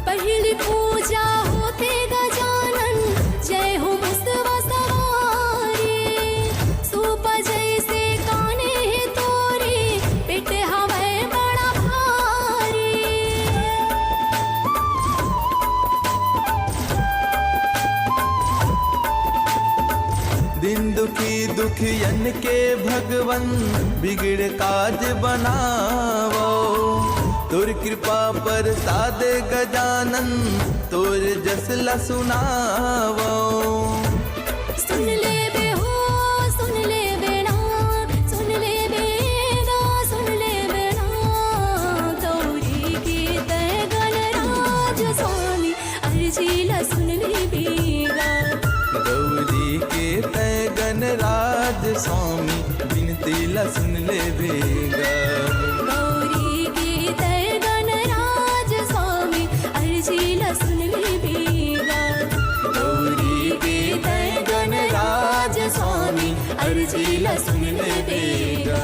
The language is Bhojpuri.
पहली पूजा होते गजानन, जय हो मुस्तवा सवारी। सूप जैसे काने हैं तोरे, पेट हवे बड़ा भारी। दिन दुखी दुखियन के भगवन, बिगड़ काज बनावो। तोर कृपा पर साद गजानन, तोर जसला सुनावो। सुन ले बे हो, सुन ले बेना, सुन ले बेना, सुन ले बेना। गौरी के तय गणराज स्वामी, अर्जीला सुन ले बेगा। गौरी के तय गणराज स्वामी, विनती ला सुन ले बेगा। गौरी के तय गणराज स्वामी, अर्जीला सुन ले बेगा। गौरी के तय गणराज स्वामी, अर्जी ला सुन ले बेगा।